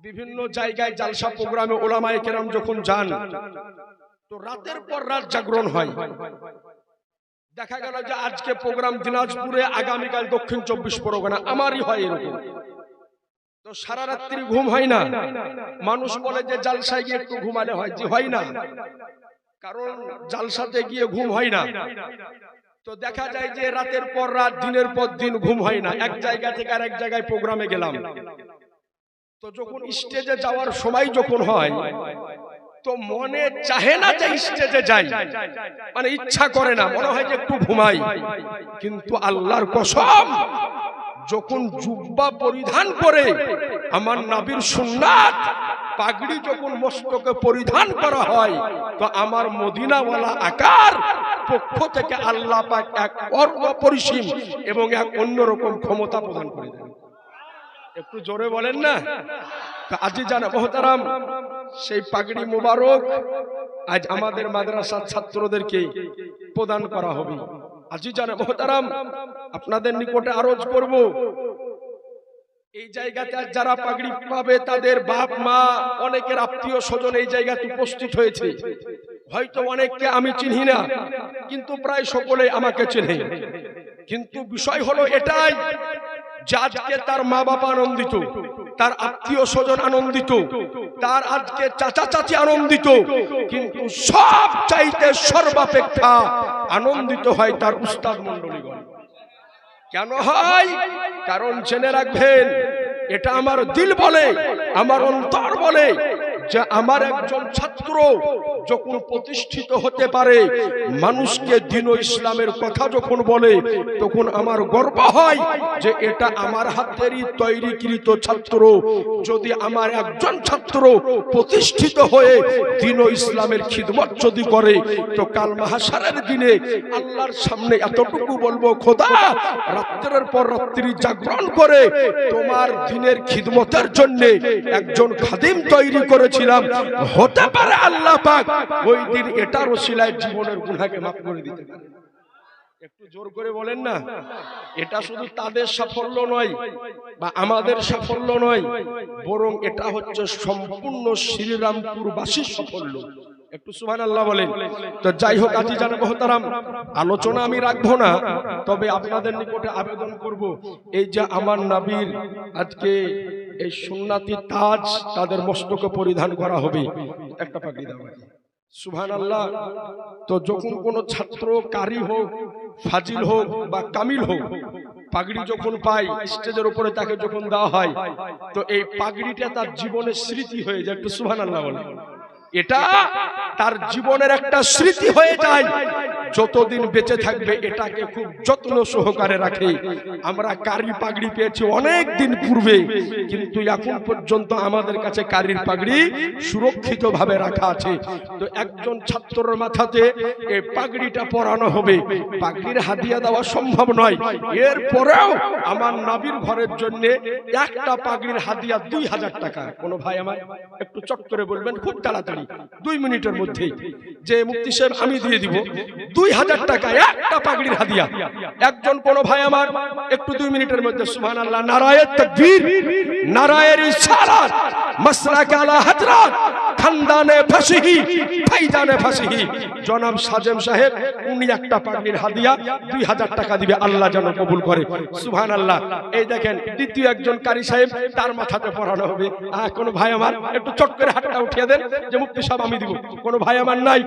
বিভিন্ন জায়গায় জালসা প্রোগ্রামে ওলামায়ে কেরাম যখন যান, তো রাতের পর রাত জাগরণ হয়। দেখা গেল যে আজকে প্রোগ্রাম দিনাজপুরে, আগামীকাল দক্ষিণ 24 পরগনা, আমারই হয় এরকম। তো সারা রাত্রি ঘুম হয় না। মানুষ বলে যে জালসায় গিয়ে একটু ঘুমালে হয়, জি হয় না, কারণ জালসাতে গিয়ে ঘুম হয় না। তো দেখা যায় যে রাতের পর রাত, দিনের পর দিন ঘুম হয় না। এক জায়গা থেকে আরেক জায়গায় প্রোগ্রামে গেলাম, তো যখন স্টেজে যাওয়ার সময় যখন হয়, তো মনে চাহে না যে স্টেজে যাই, মানে ইচ্ছা করে না, মনে হয় যে একটু ঘুমাই। কিন্তু আল্লাহর কসম, যখন জুব্বা পরিধান করে আমার নবীর সুন্নাত পাগড়ি যখন মস্তকে পরিধান করা হয়, তো আমার মদিনাওয়ালা আকার পক্ষ থেকে আল্লাহ পাক এক অপরিসীম এবং এক অন্যরকম ক্ষমতা প্রদান করে দেন। একটু জোরে বলেন না। আজিজান মোহতারাম, সেই পাগড়ি মোবারক আজ আমাদের মাদ্রাসার ছাত্রদেরকে প্রদান করা হবে। আজিজান মোহতারাম, আপনাদের নিকটে আরজ করব, এই জায়গাতে যারা পাগড়ি পাবে তাদের বাপ মা, অনেকের আত্মীয় স্বজন এই জায়গাতে উপস্থিত হয়েছে। হয়তো অনেককে আমি চিনি না, কিন্তু প্রায় সকলে আমাকে চেনে। কিন্তু বিষয় হলো এটাই যে আজকে তার মা বাবা আনন্দিত, তার আত্মীয় স্বজন আনন্দিত, তার আজকে চাচা চাচি আনন্দিত, কিন্তু সব চাইতে সর্বাপেক্ষা আনন্দিত হয় তার উস্তাদ মণ্ডলীগণ। কেন হয়? কারণ জেনে রাখবেন, এটা আমার দিল বলে, আমার অন্তর বলে যে আমার একজন ছাত্র যখন প্রতিষ্ঠিত হতে পারে, মানুষকে দ্বীন ও ইসলামের কথা যখন বলে, তখন আমার গর্ব হয় যে এটা আমার হাতেরই তৈরিকৃত ছাত্র। যদি আমার একজন ছাত্র প্রতিষ্ঠিত হয়ে দ্বীন ও ইসলামের খিদমত যদি করে, তো কাল মাহশারের দিনে আল্লাহর সামনে এতটুকু বলবো, খোদা রাত্রের পর রাত্রি জাগরণ করে তোমার দ্বীনের খিদমতের জন্য একজন খাদিম তৈরি করেছিলাম, হতে পারে আল্লাহ পাক ওই দিন এটার ওসিলায় জীবনের গুনাহকে মাফ করে দিতে পারে। একটু জোর করে বলেন না। এটা শুধু তাদের সাফল্য নয় বা আমাদের সাফল্য নয়, বরং এটা হচ্ছে সম্পূর্ণ শ্রীরামপুর বাসীর সাফল্য। একটু সুবহানাল্লাহ বলেন। তো যাই হোক, আজিজান মোহতারাম, আলোচনা আমি রাখবো না, তবে আপনাদের নিকটে আবেদন করব, এই যে আমার নবীর আজকে এই সুন্নাতি তাজ তাদের মস্তকে পরিধান করা হবে, একটা পাগড়ি দাও। সুবহানাল্লাহ। তো যখন কোন ছাত্র কারি হোক, ফাজিল হোক বা কামিল হোক, পাগড়ি যখন পায়, স্টেজের উপরে তাকে যখন দেওয়া হয়, তো এই পাগড়িটা তার জীবনের স্মৃতি হয়ে যায়। একটু সুবহানাল্লাহ বলেন। এটা তার জীবনের একটা স্মৃতি হয়ে যায়, যতদিন বেঁচে থাকবে এটাকে খুব যত্ন সহকারে রাখে। আমরা কারি পাগড়ি পেয়েছি অনেক দিন পূর্বে, কিন্তু এখন পর্যন্ত আমাদের কাছে কারির পাগড়ি সুরক্ষিত ভাবে রাখা আছে। তো একজন ছাত্রের মাথাতে এই পাগড়িটা পরানো হবে। পাগড়ির হাদিয়া দেওয়া সম্ভব নয়, এরপরেও আমার নবীর ঘরের জন্য একটা পাগড়ির হাদিয়া 2000 টাকা। কোন ভাই আমার একটু চট করে বলবেন, খুব তাড়াতাড়ি 2 মিনিটের মধ্যে, যে মুফতি সাহেব আমি দিয়ে দিব 2000 টাকা একটা পাগড়ির হাদিয়া। একজন কোন ভাই আমার একটু 2 মিনিটের মধ্যে সুবহানাল্লাহ, নারায়ে তাকবীর, নারায়ে রিসালাত, মাসলাক আলা হযরত, খানদানে ফাসিহি, ফাইজানে ফাসিহি, জনাব সাজেম সাহেব, উনি একটা পাগড়ির হাদিয়া 2000 টাকা দিবে, আল্লাহ যেন কবুল করে। সুবহানাল্লাহ। এই দেখেন দ্বিতীয় একজন কারি সাহেব, তার মাথাতে পরানো হবে। কোন ভাই আমার একটু চট করে হাতটা উঠিয়ে দেন, যে মুফতি সাহেব আমি দিব। কোন ভাই আমার নাই?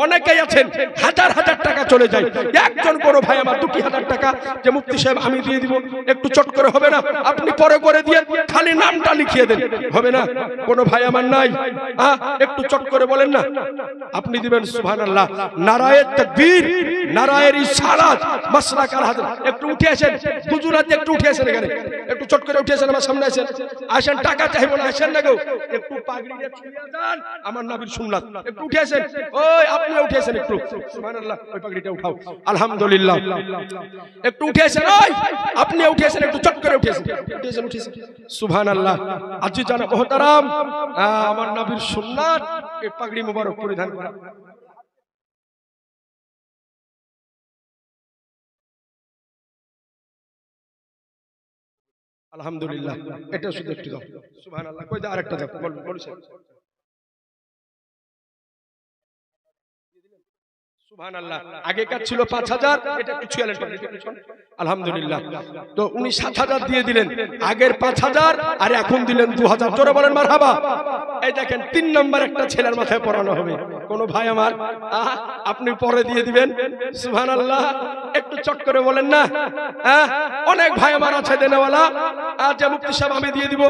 অনেকেই আছেন হাজার হাজার টাকা চলে যায়। একজন কোন ভাই আমার 2000 টাকা, যে মুফতি সাহেব আমি দিয়ে দিব, একটু চট করে হবে না? আপনি পরে করে দিয়ে খালি নামটা লিখিয়ে দেন, হবে না? কোন ভাই আমার নাই? একটু চট করে বলেন না, আপনি দিবেন। সুবহানাল্লাহ। নারায়ে তাকবীর, নারায়ে রিসালাত, মাসলাক আল হযরত। একটু উঠে আসেন, দুজুরাতে একটু উঠে আসেন, এখানে একটু চট করে উঠে আসেন, আমার সামনে আসেন। আসেন, টাকা চাইবো না, আসেন না গো, একটু পাগড়িটা ছুঁয়ে দেন, আমার নবীর সুন্নাত। একটু উঠে আসেন, ওই আপনি উঠে আসেন একটু। সুবহানাল্লাহ। ওই পাগড়িটা উঠাও। আলহামদুলিল্লাহ। একটু উঠে আসেন, ওই আপনি উঠে আসেন, একটু চট করে উঠে আসেন, উঠে আসেন, উঠে আসেন। সুবহানাল্লাহ। আজিজান মুহতারাম, আমার নবীর সুন্নাত এই পাগড়ি মোবারক পরিধান করা। আলহামদুলিল্লাহ। এটা শুধু একটু দাও, সুবহানাল্লাহ। কই দাও, আরেকটা দাও, বলুন সুবহানাল্লাহ। আগেকার ছিল 5000, এটা একটু ছুঁয়ালেন, আলহামদুলিল্লাহ। তো উনি 7000 দিয়ে দিলেন, আগের 5000 আর এখন দিলেন 2000। জোরে বলেন মারহাবা। এই দেখেন 3 নম্বর একটা ছেলের মাথায় পড়ানো হবে। কোন ভাই আমার আপনি পরে দিয়ে দিবেন, সুবহানাল্লাহ। একটু চট করে বলেন না, অনেক ভাই আমার আছে দেনেওয়ালা, যে মুফতি সাহেব আমি দিয়ে দিব,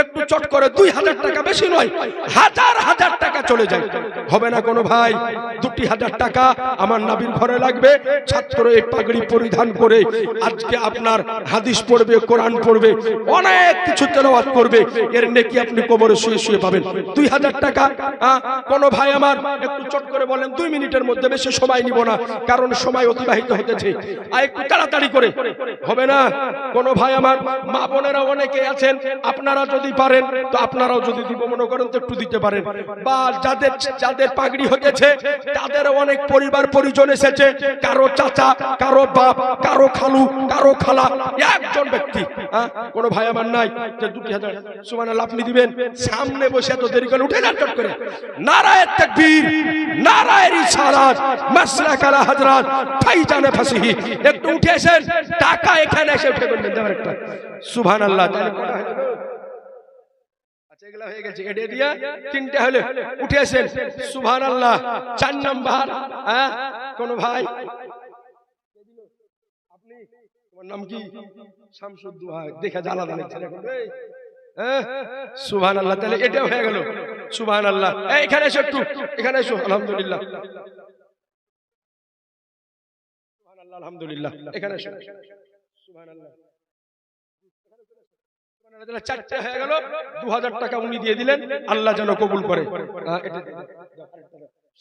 একটু চট করে 2000 টাকা, বেশি নয়, হাজার হাজার টাকা চলে যায়। হবে না কোনো ভাই? 2000 টাকা আমার নবীর ঘরে লাগবে। ছাত্র এই পাগড়ি পরিধান করে আজকে আপনার হাদিস পড়বে, কোরআন পড়বে, অনেক কিছু তেলাওয়াত করবে, এর নেকি আপনি কবরে শুয়ে শুয়ে পাবেন। 2000 টাকা কোন ভাই আমার একটু চট করে বলেন, 2 মিনিটের মধ্যে, বেশি সময় নিব না, কারণ সময় অতিবাহিত হতেছে, আর একটু তাড়াতাড়ি করে। হবে না কোন ভাই আমার? মা বোনেরা অনেকে আছেন, আপনারা যদি পারেন তো আপনারাও যদি দিব মনে করেন তো একটু দিতে পারেন। বা যাদের যাদের পাগড়ি হয়েছে তাদের অনেক পরিবার পরিজন এসেছে, কারো চাচা, কারো বাপ, কারো খালু, কারো খালা, একজন ব্যক্তি কোন ভাই আমার নাই যে 2000 সুবহানাল্লাহ আপনি দিবেন। সামনে বসে তো দেরি করে উঠে যান চট করে, নারায়ে তাকবীর, নারায়ে রিসালাত, মাসলাক আলা হযরত ফাইজানে ফাসিহি। একটু উঠে এসেন, টাকা এখানে এসে উঠে বলবেন দেওয়ার একটা, সুবহানাল্লাহ। আচ্ছা এগুলা হয়ে গেছে, এটা দিয়া 3টা হলো, উঠে আসেন, সুবহানাল্লাহ। 4 নাম্বার কোন ভাই, আপনি, তোমার নাম কি? শামসুদ্দোহা, দেখা জ্বালা লাগছে রে, সুবহানাল্লাহ। তাহলে এটাও হয়ে গেল, সুবহানাল্লাহ। এখানে এসো, একটু এখানে এসো, আলহামদুলিল্লাহ, সুবহানাল্লাহ, আলহামদুলিল্লাহ। এখানে এসো, সুবহানাল্লাহ। 4টে হয়ে গেল, 2000 টাকা উনি দিয়ে দিলেন, আল্লাহ যেন কবুল করে।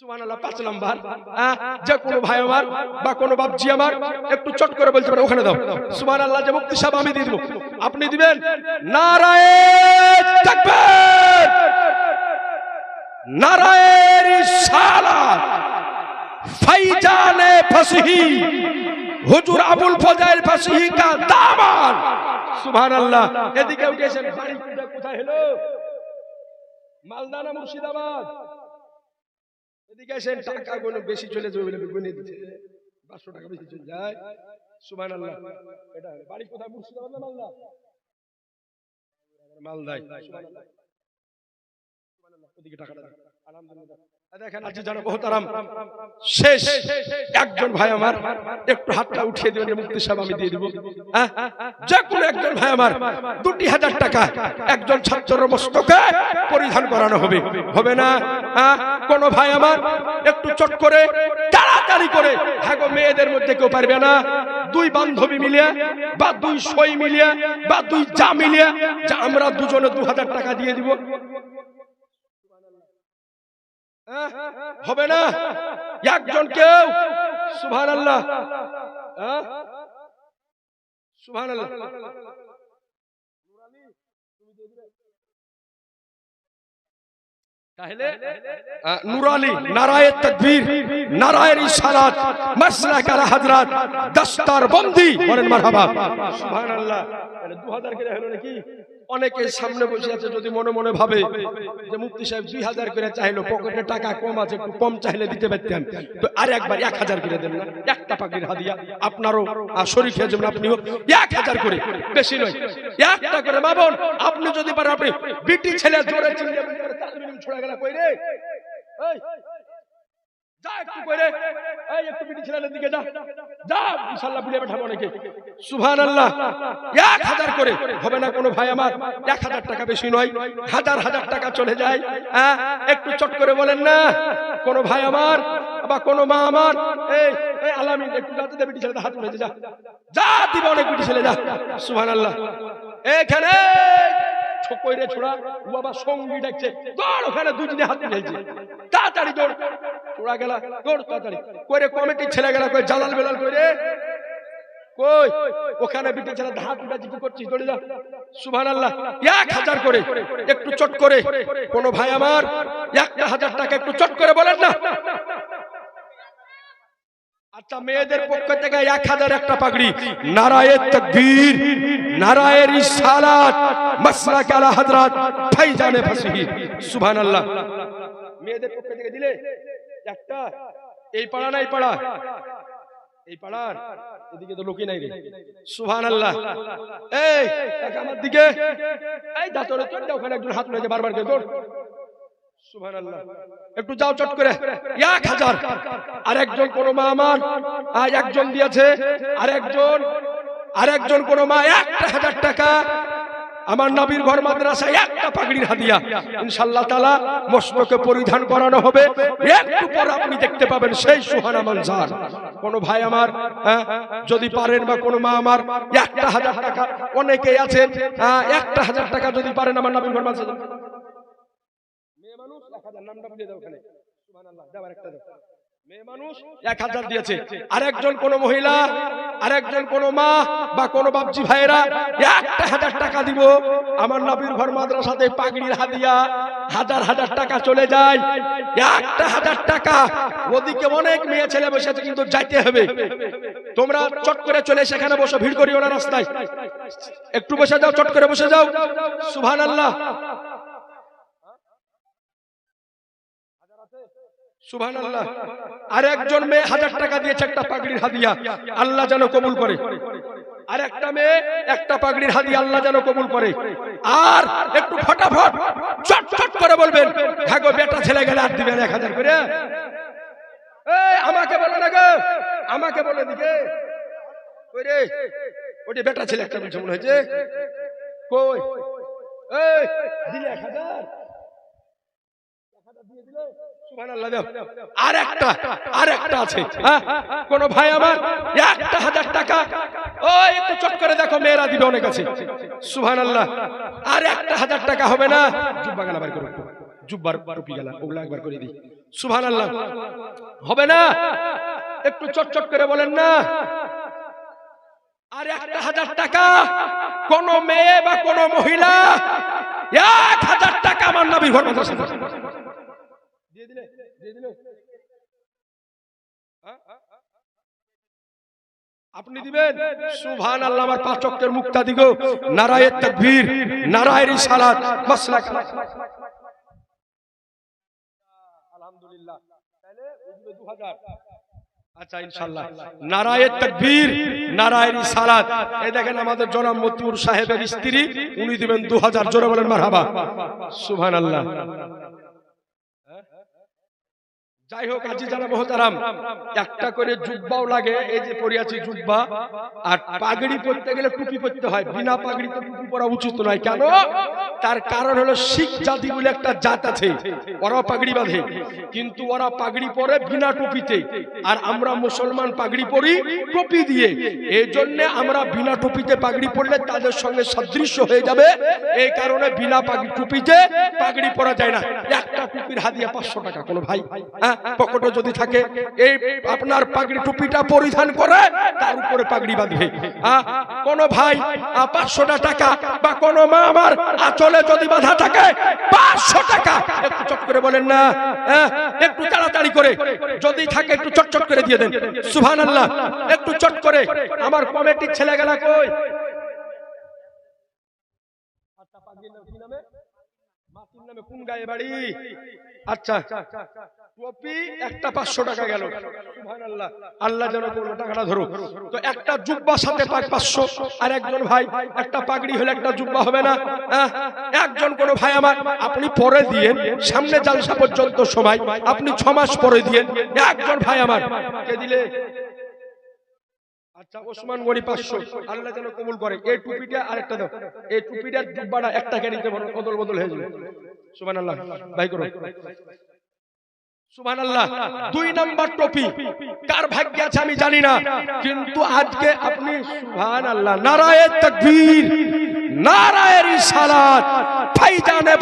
সুবহানাল্লাহ। 5 নাম্বার, যে কোনো ভাই আমার বা কোনো বাপজি আমার একটু চট করে বলতে পারে, ওখানে দাও, সুবহানাল্লাহ। যে মুফতি সাহেব আমি দিয়ে দেব, আপনি দিবেন, নারায়ে তাকবীর, নারায়ে রিসালাত, ফাইজানে ফাসিহি, হুজুর আবুল ফজাইল ফাসিহি কা দামান, সুবহানাল্লাহ। এদিকে উঠেছেন, বাড়ি কোথায় হলো? মালদা না মুর্শিদাবাদ? এদিকে এসেন, টাকা কোনো বেশি চলে যাবে বলে গুনে দিতে, 500 টাকা বেশি চলে যায়, সুবহানাল্লাহ। এটা বাড়ি কোথায়, মুর্শিদাবাদ না মালদা? মালদায়, সুবহানাল্লাহ, সুবহানাল্লাহ। ওদিকে টাকাটা দাও, আলহামদুলিল্লাহ। দেখেন আজি জানো বহুতারাম, শেষ একজন ভাই আমার একটু হাতটা উঠিয়ে দিবেন, মুফতি সাহেব আমি দিয়ে দিব। যে কোনো একজন ভাই আমার 2000 টাকা একজন ছাত্রের মস্তকে পরিধান করানো হবে। হবে না কোন ভাই আমার একটু চট করে তাড়াতাড়ি করে, হ্যাঁ গো, মেয়েদের মধ্যে কেউ পারবে না, 2 বান্ধবী মিলিয়ে বা 2 সই মিলিয়ে বা 2 যা মিলিয়ে, যা আমরা দুজনে 2000 টাকা দিয়ে দিব। হবে না একজন কেউ, সুবহানাল্লাহ, সুবহানাল্লাহ। তাহলে নুরানি, নারায়ে তাকবীর, নারায়ে রিসালাত, মাসলাক আলা হযরত, দস্তার বন্দি, বলেন মারহাবা, সুবহানাল্লাহ। 2000 করে হলো নাকি? অনেকে সামনে বসে আছে, যদি মনে মনে ভাবে যে মুফতি সাহেব 2000 করে চাইলো, পকেটে টাকা কম আছে, একটু কম চাইলে দিতে পারতেন, তো আর একবার 1000 করে দেন না, একটা পাগড়ির হাদিয়া আপনারও শরীক হয়ে যাবেন, আপনিও 1000 করে, বেশি নয়, একটা করে। বাবন আপনি যদি পারেন, আপনি বিটি ছেলে জোরে চিল্লে করে তাজমিন ছড়া গেল কই রে, এই যা একটু কইরে, এই একটু বিটি ছেলের দিকে যা, যা, ইনশাআল্লাহ বুড়িয়ে পাঠাবো অনেকে, সুবহানাল্লাহ। 1000 করে। হবে না কোনো ভাই আমার? 1000 টাকা বেশি নয়, হাজার হাজার টাকা চলে যায়। একটু চট করে বলেন না কোন ভাই আমার বা কোন মা আমার, এই এই আলামিন একটু যাতে দে, বিটি ছেলে হাত উঠে যা, যা দিবে অনেক বিটি ছেলে, যা, সুবহানাল্লাহ। এখানে কইরে ছোড়া, বাবা সঙ্গী ডাকছে, দৌড়, ওখানে 2 জনে হাত উঠেছে, তাড়াতাড়ি দৌড়, ছোড়া গেলা, দৌড় তাড়াতাড়ি কইরে, কমিটির ছেলে গেলা কই, জালাল বেলাল কইরে, কই ওখানে বিটি ছেলে হাত উঠাচ্ছি, কি করছিস, দৌড়ে যা, সুবহানাল্লাহ। 1000 করে। একটু চট করে কোন ভাই আমার 1000 টাকা একটু চট করে বলেন না, আচ্ছা, মেয়েদের পক্ষ থেকে 1000 একটা পাগড়ি। নারায়ে তাকবীর, নারায়ে রিসালাত, মাসলাক আলা হযরত ফাইজানে ফাসিহি, সুবহানাল্লাহ। মেয়েদের পক্ষ থেকে দিলে একটা। এই পাড়া না, এই পাড়া, এই পাড়ার এদিকে তো লোকই নাই রে, সুবহানাল্লাহ। এই এক আমার দিকে, এই দাঁতরে চট দাও, ওখানে একজন হাত মেরে বারবার করে দৌড়, সুবহানাল্লাহ। একটু যাও চট করে 1000। আর একজন কোন মা আমার একজন দিয়েছে, আরেকজন কোন মা 1000 টাকা আমার নবীর ঘর মাদ্রাসায় একটা পাগড়ির হাদিয়া ইনশাআল্লাহ তাআলা মস্তকে পরিধান করানো হবে। একটু পর আপনি দেখতে পাবেন সেই সুহানা মঞ্জার। কোন ভাই আমার যদি পারেন, বা কোন মা আমার 1000 টাকা, অনেকেই আছেন 1000 টাকা যদি পারেন আমার নবীর ঘর মাদ্রাসায়, মেয়ে মানুষ 1000, নামটা বুঝিয়ে দাও ওখানে, সুবহানাল্লাহ। দাও আরেকটা দাও, মেয়ে মানুষ 1000 দিয়েছে। আরেকজন কোন মহিলা, আরেকজন কোন মা বা কোন বাপজি ভাইয়েরা 1000 টাকা দিব আমার নবীর ঘর মাদ্রাসাতে পাগড়ির হাদিয়া। 1000 টাকা চলে যায়, 1000 টাকা। ওদিকে অনেক মেয়ে ছেলে বসে আছে, কিন্তু যাইতে হবে। তোমরা চট করে চলে সেখানে বসো, ভিড় করিও না রাস্তায়, একটু বসে যাও, চট করে বসে যাও, সুবহানাল্লাহ, সুবহানাল্লাহ। আর একজন মেয়ে 1000 টাকা দিয়েছে একটা পাগড়ির হাদিয়া, আল্লাহ যেন কবুল করে। আর একটা মেয়ে একটা পাগড়ির হাদিয়া, আল্লাহ যেন কবুল করে। আর একটু ফটাফট চট করে বলবেন, হ্যাঁ গো বেটা ছেলে গেলে আর দিবেন 1000 করে। এই আমাকে বলে না গো, আমাকে বলে দিকে, ওই রে ওটি বেটা ছেলে একটা বলছে মনে হয়েছে, কই এই দিলে 1000 দিয়ে দিলে, সুবহানাল্লাহ। দাও আরেকটা আছে, কোন ভাই আমার 1000 টাকা, ওই একটু চট করে দেখো, মেয়েরা দিবে অনেক আছে, সুবহানাল্লাহ। আর 1000 টাকা হবে না, জুব্বা গালা বার করো, জুব্বার টুপি গালা ওগুলা একবার করে দিই, সুবহানাল্লাহ। হবে না, একটু চট করে বলেন না। আর 1000 টাকা কোন মেয়ে বা কোন মহিলা 1000 টাকা আমার নবীর ঘর মাদ্রাসা দিয়ে দিলে, আপনি দিবেন, সুবহানাল্লাহ। আমার 5 ওয়াক্তের মুক্তাদি গো, নারায়ে তাকবীর, নারায়ে রিসালাত, মাসলাক, আলহামদুলিল্লাহ। তাহলে ওই দিবে 2000। আচ্ছা ইনশাআল্লাহ, নারায়ে তাকবীর, নারায়ে রিসালাত। এই দেখেন আমাদের জনাব মতিউর সাহেবের স্ত্রী, উনি দিবেন 2000। জোরে বলেন মারহাবা, সুবহানাল্লাহ। যাই হোক আজি জানা মহতারাম, একটা করে জুব্বাও লাগে, এই যে পরিয়াছি জুব্বা। আর পাগড়ি পরতে গেলে টুপি পরতে হয়, বিনা পাগড়িতে টুপি পরা উচিত নয়। কেন? তার কারণ হলো শিখ জাতি বলে একটা জাত আছে, ওরা পাগড়ি বাঁধে, কিন্তু ওরা পাগড়ি পরে বিনা টুপিতে। আর আমরা মুসলমান পাগড়ি পরি টুপি দিয়ে। এই জন্য আমরা বিনা টুপিতে পাগড়ি পরলে তাদের সঙ্গে সাদৃশ্য হয়ে যাবে। এই কারণে বিনা টুপিতে পাগড়ি পরা যায় না। একটা টুপির হাদিয়া 500 টাকা। কোন ভাই পকেটে যদি থাকে, এই আপনার পাগড়ি টুপিটা পরিধান করে তার উপরে পাগড়ি বাঁধবে। কোন ভাই 500 টাকা, বা কোন মা আমার আঁচলে যদি বাঁধা থাকে 500 টাকা। একটু চট করে বলেন না, একটু তাড়াতাড়ি করে যদি থাকে একটু চট করে দিয়ে দেন, সুবহানাল্লাহ। একটু চট করে। আমার কমিটির ছেলেগুলা কই? আচ্ছা, পাগড়ির নামে মাটির নামে কোন গায়ে বাড়ি? আচ্ছা, টুপি একটা 500 টাকা গেল, সুবহানাল্লাহ। আল্লাহ যেন কোনো টাকাটা ধরো। তো একটা জুব্বা সাথে 500। আর একজন ভাই একটা পাগড়ি হলে একটা জুব্বা হবে না? একজন কোন ভাই আমার আপনি পরে দিয়েন, সামনে জালসা পর্যন্ত সময় আপনি 6 মাস পরে দিয়েন। একজন ভাই আমার কে দিলে? আচ্ছা, ওসমান গনি 500। আল্লাহ যেন কবুল করে। এই টুপিটা আরেকটা দাও, এই টুপিটার জুব্বাটা একটা কে নিতে পারো, বদল হয়ে যাবে, সুবহানাল্লাহ। ভাই করো, সুবহানাল্লাহ। 2 নাম্বার টুপি কার ভাগ্যে আছে আমি জানি না, কিন্তু আজকে আপনি সুবহানাল্লাহ, নারায়ে তাকবীর, নারায়ে রিসালাত, ফাইজানে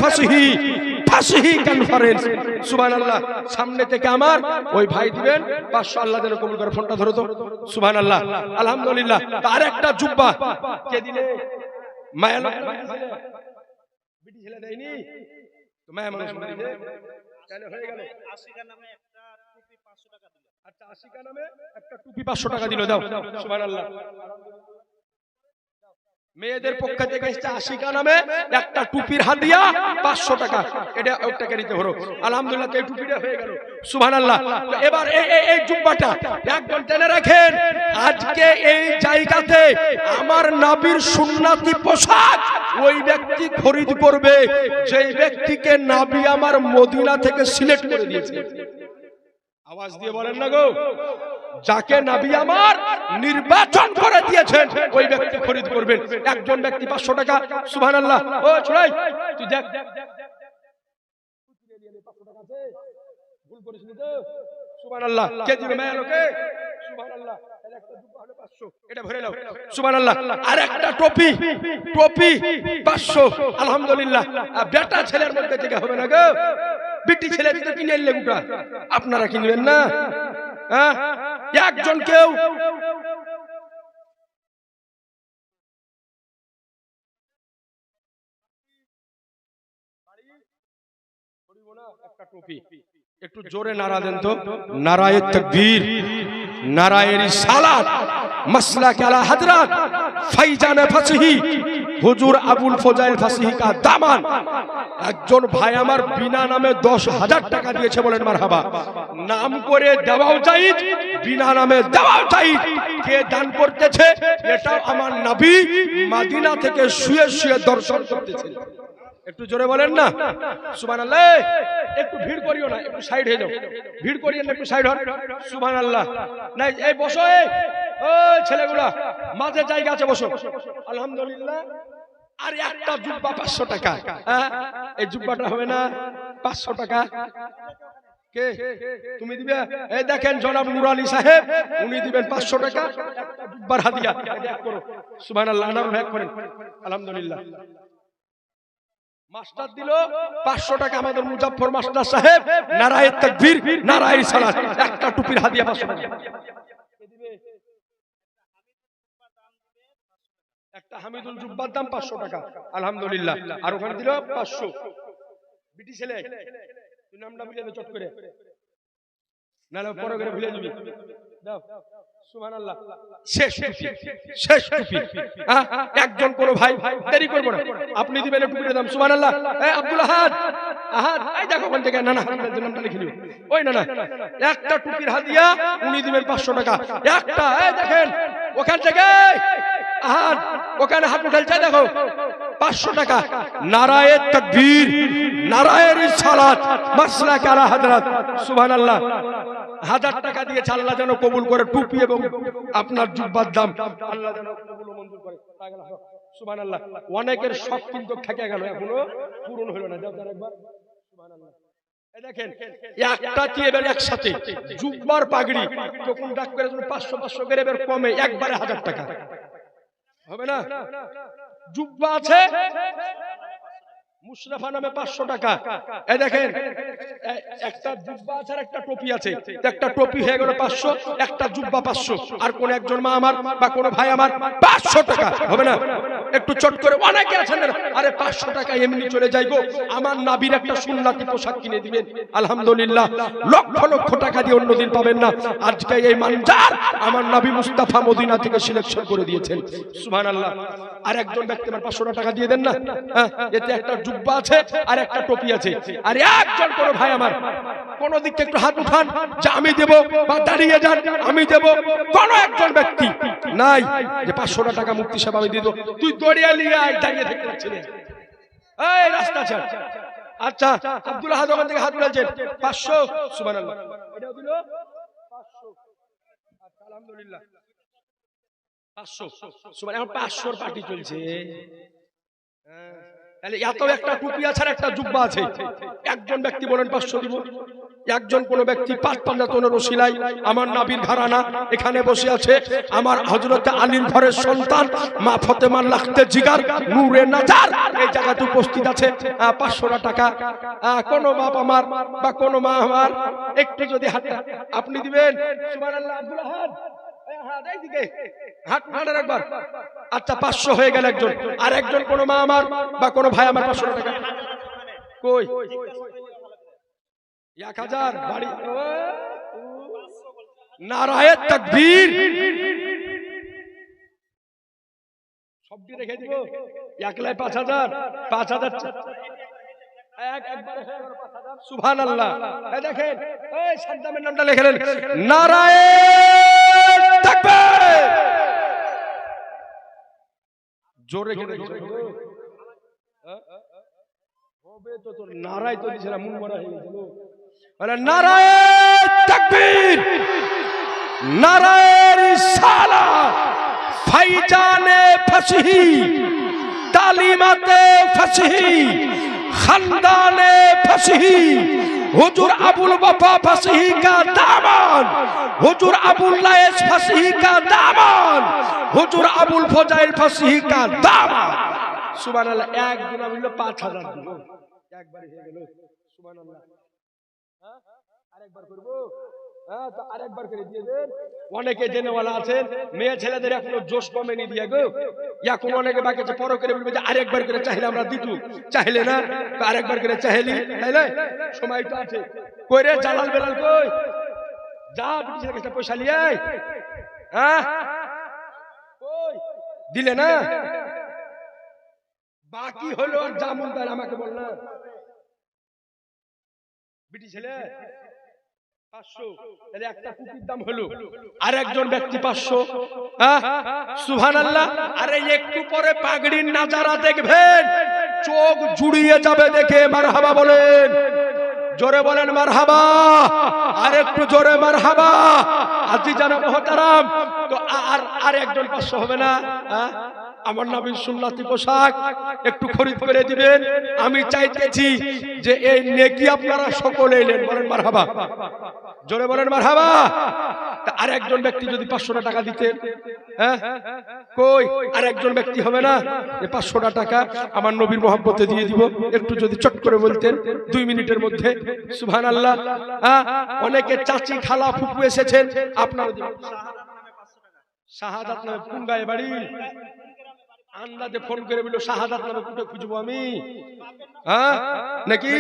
ফাসিহি কনফারেন্স, সুবহানাল্লাহ। সামনে থেকে আমার ওই ভাই দিবেন 500। আল্লাহ যেন কবুল করে। ফোনটা ধরো তো, সুবহানাল্লাহ, আলহামদুলিল্লাহ। তার একটা জুব্বা কে দিলে? মায়া বিটি ছেলে দেয়নি তো, মায়া মানুষ দিলে, তাহলে হয়ে গেল। আচ্ছা আশিকা নামে একটা টুপি 500 টাকা দিল, দাও সুবহানাল্লাহ। মেয়েদের পক্ষ থেকে এসেছে আশিকা নামে একটা টুপির হাদিয়া 500 টাকা, এটা ওটাকে নিতে হলো। আলহামদুলিল্লাহ এই টুপিটা হয়ে গেল, সুবহানাল্লাহ। এবার এই জুব্বাটা একজন জেনে রাখেন, আজকে এই জায়গাতে আমার নবীর সুন্নতি পোশাক ওই ব্যক্তি খরিদ করবে যেই ব্যক্তিকে নবী আমার মদিনা থেকে সিলেক্ট করে দিয়েছে। আওয়াজ দিয়ে বলেন না গো, যাকে নবী আমার নির্বাচন করে দিয়েছেন ওই ব্যক্তি খরিদ করবেন। একজন ব্যক্তি 500 টাকা, সুবহানাল্লাহ। ও ছোড়াই তুই দেখ, ভুল করিস নি তো, সুবহানাল্লাহ। কে দিবে মায়া লোকে, সুবহানাল্লাহ। একটা জুব্বা হলো 500, এটা ভরে নাও, সুবহানাল্লাহ। আর একটা টপি 500, আলহামদুলিল্লাহ। বেটা ছেলের মধ্যে থেকে হবে না গো, বিটি ছেলে দিতে কিনে এলে গোটা, আপনারা কিনবেন না? হ্যাঁ, একজন কেউ একটা টুপি একটু জোরে নারা দেন তো, নারায়ে তাকবীর, নারায়ে রিসালাত, মাসলাক আলা হযরত ফাইজান ফাসহি হুজুর আবুল ফজাইল ফাসহি কা দামান। একজন ভাই আমার বিনা নামে 10,000 টাকা দিয়েছে, বলেন মারহাবা। নাম করে দেওয়াও জায়েজ, বিনা নামে দেওয়াও জায়েজ। কে দান করতেছে? এটা আমার নবী মদিনা থেকে শুয়ে শুয়ে দর্শন করতেছে। একটু জোরে বলেন না সুবহানাল্লাহ। একটু ভিড় করিও না, একটু সাইড হয়ে যাও, ভিড় করিও না, একটু সাইড হন, সুবহানাল্লাহ। নাই এই বসো, ওই ছেলেগুলা মাঝে জায়গা আছে, বসো, আলহামদুলিল্লাহ। আর একটা জুব্বা 500 টাকা, এই জুব্বাটা হবে না 500 টাকা? কে তুমি দিবে? এই দেখেন জনাব নূর আলী সাহেব, উনি দিবেন 500 টাকা একটা জুব্বার হাদিয়া। এক করো সুবহানাল্লাহ, আনার এক করেন, আলহামদুলিল্লাহ। মাস্টার দিল 500 টাকা, আমাদের মুজাফফর মাস্টার সাহেব, নারায়ে তাকবীর, নারায়ে রিসালাত, একটা টুপির হাদিয়া 500 টাকা। একটা হামিদুল জুব্বার দাম 500 টাকা, আলহামদুলিল্লাহ। আর ওখানে দিল 500। বিটি ছেলে তুই নামটা বুঝে দে চট করে, নালে পরে করে ভুলে যাবি, দাও সুবহানাল্লাহ। শেষ শেষ টুপি। একজন কোন ভাই দেরি করবো না, আপনি দিবেন টুপির দাম, সুবহানাল্লাহ। এই আব্দুল আহাদ, আহাদ এই দেখো ওখান থেকে, না না নামটা লিখে নিও, ওই না না, একটা টুপির হাদিয়া উনি দিবেন 500 টাকা একটা। এই দেখেন ওখান থেকে আহাদ, ওখানে হাত উঠালছে, দেখো 500 টাকা। নারায়ে তাকবীর, নারায়ে রিসালাত, মাসলাক আলা হযরত, সুবহানাল্লাহ। 1000 টাকা দিয়েছে, আল্লাহ যেন কবুল করে টুপি এবং আপনার জুব্বার দাম আল্লাহ যেন কবুল মঞ্জুর করে, সুবহানাল্লাহ। অনেকের শখ কিন্তু থেকে গেল, এখনো পূরণ হলো না, যাও একবার, সুবহানাল্লাহ। এই দেখেন একটা কি এবার একসাথে জুব্বার পাগড়ি, যখন ডাক করে 500 করে এবার কমে একবারে 1000 টাকা হবে না? জুব্বা আছে মুশরাফা নামে 500 টাকা। এই দেখেন একটা জুব্বা আছে আর একটা টপি আছে, একটা টপি হয়ে গেল 500, একটা জুব্বা 500। আর কোন একজন মা আমার বা কোন ভাই আমার 500 টাকা হবে না? একটু চট করে, অনেকে আছেন আরে 500 টাকা এমনি চলে যাই গো, আমার নবীর একটা সুন্নতি পোশাক কিনে দিবেন, আলহামদুলিল্লাহ। লক্ষ লক্ষ টাকা দিয়ে অন্যদিন পাবেন না, আজকে এই মানজার আমার নবী মুস্তাফা মদিনা থেকে সিলেকশন করে দিয়েছেন, সুবহানাল্লাহ। আর একজন ব্যক্তি আমার 500 টাকা দিয়ে দেন না, এতে একটা জুব্বা আছে আর একটা টপি আছে। আর একজন কোন ভাই আমার কোন দিক থেকে একটু হাত উঠান যে আমি দেব, বা দাঁড়িয়ে যান আমি দেব, কোন একজন ব্যক্তি নাই যে 500 টাকা মুক্তি সাহেব আমি দিয়ে দেব। তুই দড়িয়ে নিয়ে আয়, দাঁড়িয়ে থাকতে পারছিস, এই রাস্তা ছাড়। আচ্ছা আব্দুল আহাদ ওখান থেকে হাত উঠাচ্ছেন 500, সুবহানাল্লাহ। এটাও দিল 500, আচ্ছা আলহামদুলিল্লাহ 500, সুবহানাল্লাহ। এখন 500 পার্টি চলছে। তাহলে এত একটা টুপি আছে আর একটা জুব্বা আছে, একজন ব্যক্তি বলেন 500 দিব। একজন কোন ব্যক্তি 5 পাঞ্জাতনের ওসিলায় আমার নবীর ঘরানা এখানে বসে আছে, আমার হযরত আলীর ঘরের সন্তান মা ফাতেমার লাখতে জিগার নূরে নাজার এই জায়গাতে উপস্থিত আছে, 500 টাকা। কোন বাপ আমার বা কোন মা আমার একটু যদি হাতে আপনি দিবেন, সুবহানাল্লাহ। আব্দুল আহাদ, আচ্ছা 500 হয়ে গেল একজন। আর একজন কোন মা আমার বা কোন ভাই আমার 500 টাকা কই 1000 বাড়ি নারায়ে তাকবীর। সবটি রেখে দিব, একলাই 5000 5000 একবারে হয়ে গেল 5000। সুবহানাল্লাহ। এই দেখেন, এই সাদ্দামের নামটা লিখলেন, নারায়ে তাকবীর। জোরে কেন হবে তো, তোর নারাই তো দিছে না, মন মরা হয়ে গেল। আরে নারায়ে তাকবীর, নারায়ে রিসালাত, ফাইজানে ফসহি, তালিমাতে ফসহি, খানদানে ফসহি, हुजूर अबुल वफा फसही का दामन, हुजूर अबुल लाइस फसही का दामन, हुजूर अबुल फजाइल फसही का दामन। सुबहानाल्लाह। एक दिन मिलल 5000 দিল, একবার হয়ে গেল। সুবহানাল্লাহ। হ্যাঁ, আরেকবার করব। হ্যাঁ, তো আরেকবার করে দিয়ে দেন। অনেকে জেনেওয়ালা আছেন, মেয়ে ছেলেদের এখনো জোশ কমেনি দিয়ে গো। এখন অনেকে বাকি আছে, পরে করে বলবে যে আরেকবার করে চাইলে আমরা দিতু, চাইলে না তো আরেকবার করে চাইলি, তাইলে সময়টা আছে। কই রে জালাল বেলাল, কই যা বিটির কাছে পয়সা নিয়ে আয়। হ্যাঁ, কই দিলে না? বাকি হলো আর জামুন তার আমাকে বল না। বিটি ছেলে 500, তাহলে একটা কুপির দাম হলো, আর একজন ব্যক্তি 500। সুবহানাল্লাহ। আরে একটু পরে পাগড়ির নাজারা দেখবেন, চোখ জুড়িয়ে যাবে দেখে। মারহাবা বলেন, জোরে বলেন মারহাবা, আর একটু জোরে মারহাবা। আজি জানা মহতারাম, তো আর একজন 500 হবে না? আমার নবীর সুন্নতি পোশাক একটু খরিদ করে দিবেন। আমি চাইতেছি যে এই নেকি আপনারা সকলে এলেন, বলেন মারহাবা, জোরে বলেন মারহাবা। তা আর একজন ব্যক্তি যদি 500 টাকা দিতেন, হ্যাঁ কই আর একজন ব্যক্তি হবে না? এই 500 টাকা আমার নবীর মহব্বতে দিয়ে দিব, একটু যদি চট করে বলতেন 2 মিনিটের মধ্যে। সুবহানাল্লাহ। অনেকে চাচি খালা ফুপু এসেছেন, আপনারা দিবেন। শাহাদাত নামে কোন গায়ে বাড়ি? আন্দাজে ফোন করে বলল শাহাদাত নামে কোথায় খুঁজবো আমি? হ্যাঁ নাকি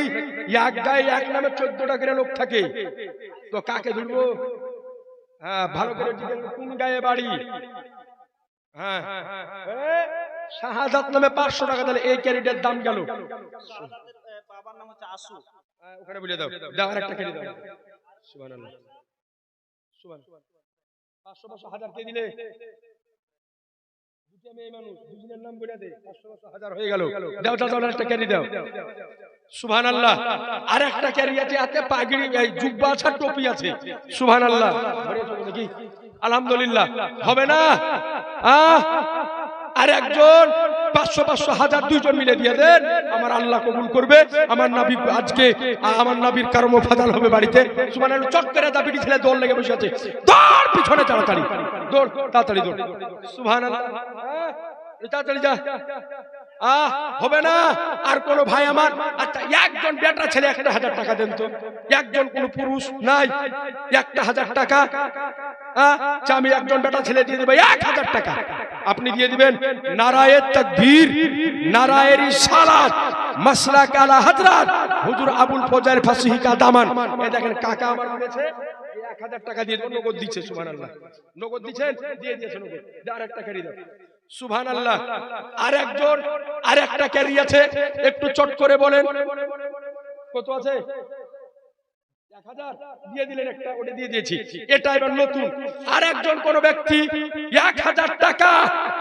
এক গায়ে এক নামে 14টা করে লোক থাকে, তো কাকে ধরবো? হ্যাঁ, ভালো করে জিজ্ঞেস কোন গায়ে বাড়ি। হ্যাঁ, শাহাদাত নামে 500 টাকা, তাহলে এই ক্যারিটের দাম গেল। বাবার নাম হচ্ছে আসু, ওখানে বলে দাও, দাও আরেকটা ক্যারি দাও। সুবহানাল্লাহ, সুবহানাল্লাহ। 500 500 1000 কে দিলে? দুটো মেয়ে মানুষ, দুজনের নাম বলে দে, 500 500 1000 হয়ে গেল। দাও দাও দাও একটা ক্যারি দাও। সুবহানাল্লাহ। আর একটা ক্যারি আছে, হাতে পাগড়ি, জুব্বা আছে, টুপি আছে। সুবহানাল্লাহ। নাকি আলহামদুলিল্লাহ হবে না? আর একজন 500 500 1000 দুইজন মিলে দিয়ে দেন, আমার আল্লাহ কবুল করবে। আমার নবী আজকে আমার নবীর কর্ম ফাদাল হবে বাড়িতে। সুবহানাল্লাহ। চট করে দাবিটি ছেলে দৌড় লেগে বসে আছে, দৌড় পিছনে, তাড়াতাড়ি দৌড়, তাড়াতাড়ি দৌড়। সুবহানাল্লাহ। তাড়াতাড়ি যা। হবে না? আর কোন ভাই আমার, আচ্ছা একজন বেটা ছেলে 1000 টাকা দেন তো। একজন কোন পুরুষ নাই, 1000 টাকা। আমি একজন বেটা ছেলে দিয়ে দেব 1000 টাকা, আপনি দিয়ে দিবেন। নারায়ে তাকবীর, নারায়ে রিসালাত, মাসলাক আলা হযরত হুজুর আবুল ফজাইল ফাসহি কা দামান। এই দেখেন কাকা আমার বলেছে 1000 টাকা দিয়ে দেব, নগদ দিচ্ছে। সুবহানাল্লাহ। নগদ দিচ্ছেন, দিয়ে দিয়েছেন নগদ। আর একটা ক্যারি দাও। সুবহানাল্লাহ। আর একজন আর একটা ক্যারি আছে, একটু চট করে বলেন কত আছে? 1000 দিয়ে দিলেন, একটা ওটা দিয়ে দিয়েছি, এটা এবার নতুন। আর একজন কোন ব্যক্তি 1000 টাকা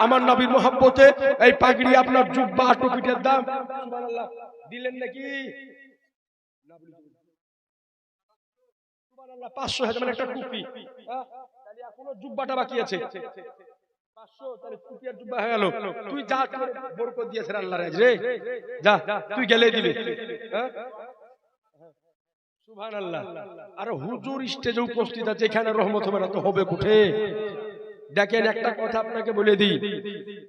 আমার নবীর মহব্বতে, এই পাগড়ি আপনার জুব্বা টুপিটার দাম। সুবহানাল্লাহ। দিলেন নাকি? সুবহানাল্লাহ। 500 হাজার মানে একটা টুপি। তাহলে এখনো জুব্বাটা বাকি আছে। 500, তাহলে টুপি আর জুব্বা হয়ে গেল। তুই যা, বরকত দিয়েছে আল্লাহর রে, যা তুই গেলে দিবি। সুবহানাল্লাহ। আর হুজুর স্টেজে উপস্থিত আছে, এখানে রহমত হবে না তো হবে কোঠে? দেখেন একটা কথা আপনাকে বলে দিই,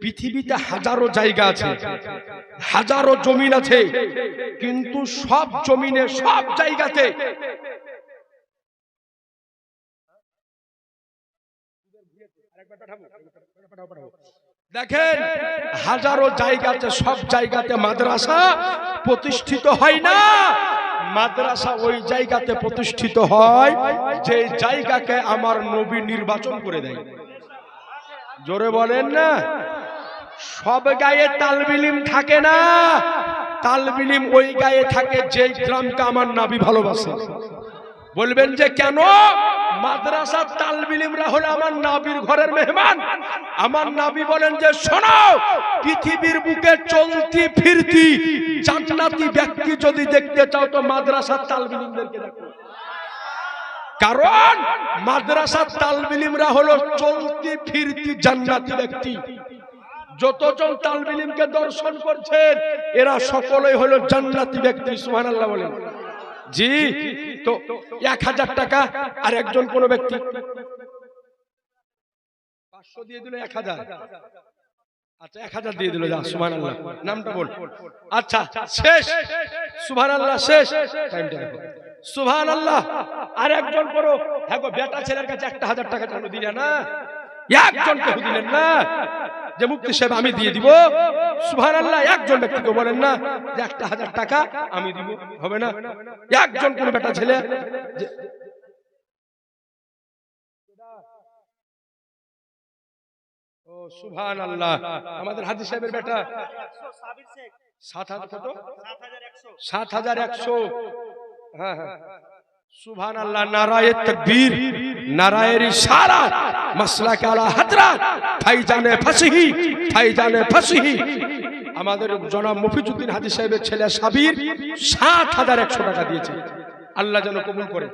পৃথিবীতে হাজারো জায়গা আছে, হাজারো জমিন আছে, কিন্তু সব জমিনে সব জায়গাতে দেখেন হাজারো জায়গাতে, সব জায়গাতে মাদ্রাসা প্রতিষ্ঠিত হয় না। মাদ্রাসা ওই জায়গাতে প্রতিষ্ঠিত হয় যে জায়গাকে আমার নবী নির্বাচন করে দেয়। জোরে বলেন না। সব গায়ে তালবিলিম থাকে না, তালবিলিম ওই গায়ে থাকে যে গ্রামকে আমার নবী ভালোবাসে। বলবেন যে কেন? মাদ্রাসার তালবিলিমরা হলো আমার নবীর ঘরের মেহমান। আমার নবী বলেন যে শোনো, পৃথিবীর বুকে চলতি ফিরতি জান্নাতি ব্যক্তি যদি দেখতে চাও তো মাদ্রাসার তালবিলিমদেরকে দেখো। কারণ মাদ্রাসার তালবিলিমরা হলো চলতি ফিরতি জান্নাতি ব্যক্তি। যতজন তালবিলিমকে দর্শন করছেন এরা সকলেই হলো জান্নাতি ব্যক্তি। সুবহানাল্লাহ বলেন। জি, তো 1000 টাকা আর একজন কোন ব্যক্তি 500 দিয়ে দিল, 1000। আচ্ছা 1000 দিয়ে দিল, যা সুবহানাল্লাহ, নামটা বল। আচ্ছা শেষ, সুবহানাল্লাহ শেষ, টাইমটা দেখো। সুবহানাল্লাহ। আর একজন করো। হ্যাঁ গো, বেটা ছেলের কাছে 1000 টাকা কেন দিলে না? একজনকে দিলেন না যে মুফতি সাহেব আমি দিয়ে দিব? সুবহানাল্লাহ। একজন ব্যক্তিকে বলেন না যে 1000 টাকা আমি দিব, হবে না? একজন কোন বেটা ছেলে ও সুবহানাল্লাহ, আমাদের হাজী সাহেবের বেটা 7000 কত? 7100। হ্যাঁ হ্যাঁ, সুবহানাল্লাহ। নারায়ে তাকবীর, নারায়ে রিসালাত, মাসলাকে আলা হযরত ফাইজানে ফাসহি, ফাইজানে ফাসহি। আমাদের জনাব মফিজউদ্দিন হাজী সাহেবের ছেলে সাবির 7100 টাকা দিয়েছে। আল্লাহ যেন কবুল করে।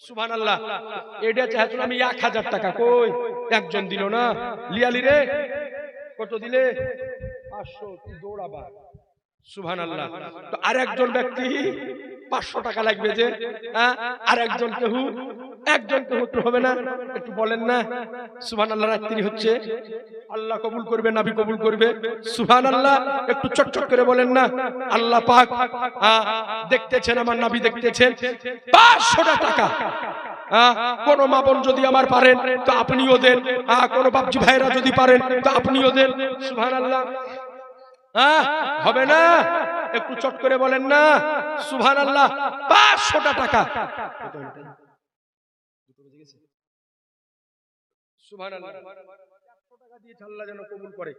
সুবহানাল্লাহ। এটা চাইছিল আমি 1000 টাকা, কই একজন দিল না। লিয়ালি রে কত দিলে? 500। দৌড়াবা। সুবহানাল্লাহ। তো আরেকজন ব্যক্তি 500 টাকা লাগবে যে, আর একজন কেউ, একজন কেউ একটু হবে না? একটু বলেন না। সুবহানাল্লাহ। রাত্রি হচ্ছে, আল্লাহ কবুল করবে, নবী কবুল করবে। সুবহানাল্লাহ। একটু চটচট করে বলেন না। আল্লাহ পাক দেখতেছেন, আমার নবী দেখতেছেন। 500 টাকা। কোন মা বোন যদি আমার পারেন তো আপনিও দেন, কোন বাপজি ভাইরা যদি পারেন তো আপনিও দেন। সুবহানাল্লাহ। হবে না? একটু চট করে বলেন না। সুবহানাল্লাহ। 500 টাকা। সুবহানাল্লাহ। 100 টাকা দিয়ে আল্লাহ যেন কবুল করে।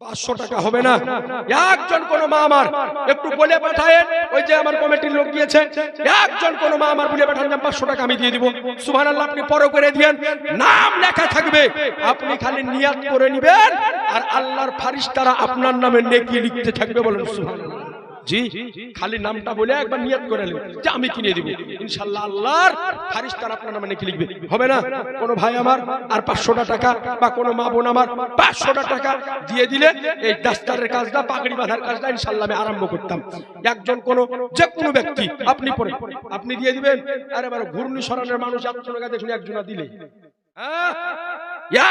500 টাকা হবে না? একজন কোন মা আমার একটু বলে পাঠায়েন, ওই যে আমার কমিটির লোক গিয়েছে, একজন কোন মা আমার বলে পাঠান, 500 টাকা আমি দিয়ে দিব। সুবহানাল্লাহ। আপনি পরও করে দিয়েন, নাম লেখা থাকবে, আপনি খালি নিয়াত করে নেবেন আর আল্লাহর ফারিস্তারা আপনার নামে নেকি লিখতে থাকবে। বলেন সুবহানাল্লাহ। জি, খালি নামটা বলে একবার নিয়ত করে নেবেন যে আমি কিনে দিব, ইনশাআল্লাহ আল্লাহর ফারিস্তারা আপনার নামে নেকি লিখবে। হবে না? কোন ভাই আমার আর 500 টাকা বা কোন মা বোন আমার 500 টাকা দিয়ে দিলে এই দাস্তারের কাজটা, পাগড়ি বাঁধার কাজটা ইনশাআল্লাহ আমি আরম্ভ করতাম। একজন কোন যে কোনো ব্যক্তি আপনি পরে আপনি দিয়ে দিবেন। আরে বারে ঘূর্ণি সরানোর মানুষ 100 টাকা দেখুন একজনা দিলে,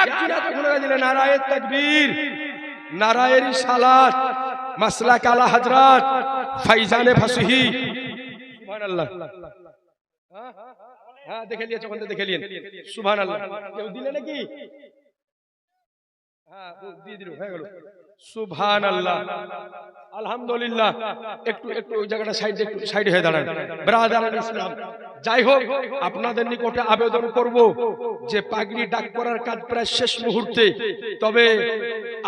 একজনা টাকা দিলে। নারায়ে তাকবীর, নারায়ে রিসালাত, মাসলাক আলা হযরত ফাইজানে ফাসহি। সুবহানাল্লাহ। হ্যাঁ দেখে লিয়েছে, ওখানে দেখে লিয়েন। সুবহানাল্লাহ। কেউ দিলে নাকি? হ্যাঁ দিয়ে দিল, হয়ে গেল। সুবহানাল্লাহ। আলহামদুলিল্লাহ। একটু একটু ওই জায়গাটা সাইডে, একটু সাইড হয়ে দাঁড়ান। ব্রাদার ইসলাম, যাই হোক আপনাদের নিকটে আবেদন করব যে পাগড়ি ডাক করার কাজ প্রায় শেষ মুহূর্তে, তবে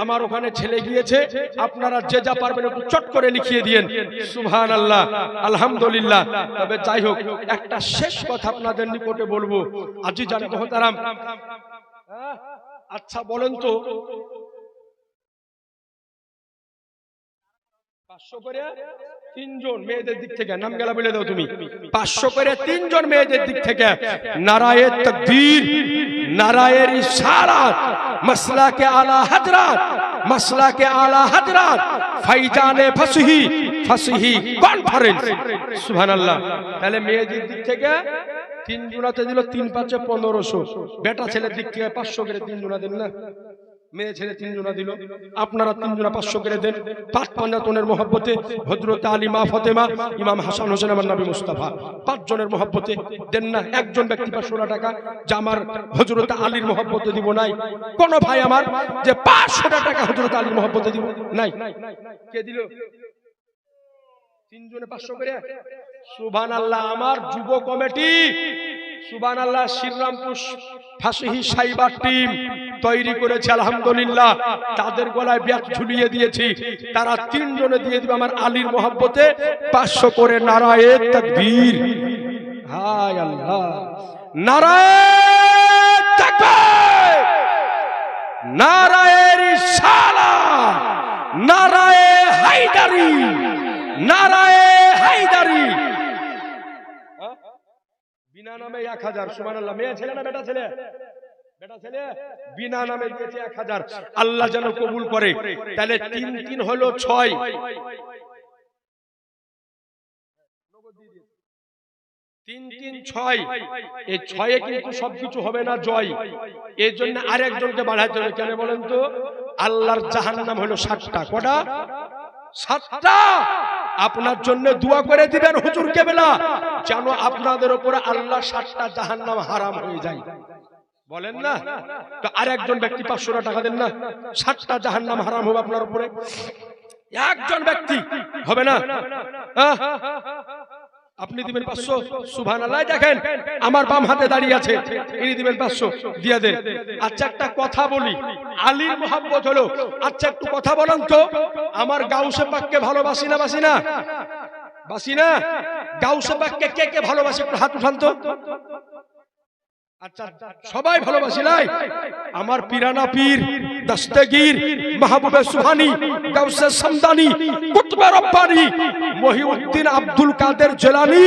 আমার ওখানে ছেলে গিয়েছে, আপনারা যে যা পারবেন একটু চট করে লিখিয়ে দিয়েন। সুবহানাল্লাহ। আলহামদুলিল্লাহ। তবে যাই হোক একটা শেষ কথা আপনাদের নিকটে বলবো। আজিজান মুহতারাম, আচ্ছা বলেন তো 500 করে 3 জন মেয়েদের দিক থেকে, নাম গেলা বলে দাও তুমি, 500 করে 3 জন মেয়েদের দিক থেকে নারায়ে তাকবীর, নারায়ে রিসালাত, মাসলাকে আলা হযরত, মাসলাকে আলা হযরত ফাইজানে ফাসহি, ফাসহি কনফারেন্স। সুবহানাল্লাহ। তাহলে মেয়েদের দিক থেকে 3 জনাতে দিল, 3 5 1500। বেটা ছেলের দিক থেকে 500 করে 3 জনা দেন না? মেয়ে ছেলে 3 জনা দিল, আপনারা 3 জনা 500 করে দেন। পাক পাঞ্জাতনের মহব্বতে হযরত আলী, মা ফাতেমা, ইমাম হাসান হোসেন, আমার নবী মুস্তাফা, 5 জনের মহব্বতে দেন না? একজন ব্যক্তি 500 টাকা যে আমার হযরত আলীর মহব্বতে দিব নাই? কোন ভাই আমার যে 500 টাকা হযরত আলীর মহব্বতে দিব নাই? কে দিল? তিনজনে 500 করে। সুবহানাল্লাহ। আমার যুব কমিটি সুবহানাল্লাহ শ্রীরামপুর ফাঁসিহি সাইবার টিম তৈরি করেছে আলহামদুলিল্লাহ। তাদের গলায় ব্যাচ ঝুলিয়ে দিয়েছি, তারা তিনজনে দিয়ে দিবে আমার আলীর মহব্বতে 500 করে। নারায়ে তাকবীর, হায় আল্লাহ, নারায়ে তাকবীর, নারায়ে রিসালাত, নারায়ে হায়দারি, নারায়ে হায়দারি। বিনা নামে 1000। সুবহানাল্লাহ। মেয়ে ছেলে না বেটা ছেলে? বেটা ছেলে। বিনা নামে দিয়েছে 1000। আল্লাহ যেন কবুল করে। তাহলে 3 3 হলো 6। 3 3 6। এই 6 এ কিন্তু সবকিছু হবে না জয়। এর জন্য আরেকজনকে বাড়াইতে হবে। কেন বলেন তো? আল্লাহর জাহান্নাম হলো 7টা। কটা? 7টা। আপনার জন্য দোয়া করে দিবেন হুজুর কেবলা, যেন আপনাদের উপরে আল্লাহ 7টা জাহান্নাম হারাম হয়ে যায়। বলেন না? তো আরেকজন ব্যক্তি 500 টাকা দেন না, 7টা জাহান্নাম হারাম হবে আপনার উপরে। একজন ব্যক্তি হবে না। আপনি দিবেন 500। সুবহানাল্লাহ। দেখেন আমার বাম হাতে দাঁড়িয়ে আছে, ইনি দিবেন 500, দিয়ে দেন। আচ্ছা একটা কথা বলি, আলীর মহব্বত হলো। আচ্ছা একটু কথা বলেন তো, আমার গাউসে পাককে ভালোবাসি না বাসি না? বাসি না? গাউসে পাককে কে কে ভালোবাসে একটু হাত উঠান তো। আচ্ছা সবাই ভালোবাসি নাই? আমার পিরানা পীর দস্তগীর মাহবুবে সুবহানী গাউসে সামদানি কুতবে রব্বানী মহিউদ্দিন আব্দুল কাদের জিলানী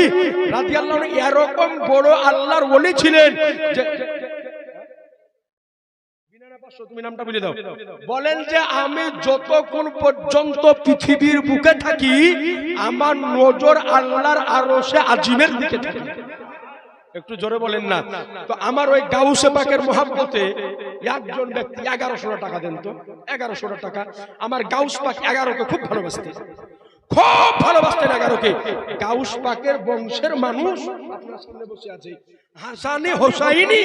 রাদিয়াল্লাহু আনহু এরকম বড় আল্লাহর ওলি ছিলেন যে তুমি নামটা বলে দাও। বলেন যে আমি যতক্ষণ পর্যন্ত পৃথিবীর বুকে থাকি আমার নজর আল্লাহর আরশে আজিমের দিকে থাকে। একটু জোরে বলেন না। তো আমার ওই গাউসে পাকের মহব্বতে একজন ব্যক্তি 1100 টাকা দেন তো। 1100 টাকা। আমার গাউস পাক 11কে খুব ভালোবাসতেন, খুব ভালোবাসতেন 11কে। গাউস পাকের বংশের মানুষ আপনার সামনে বসে আছে, হাসানি হোসাইনি।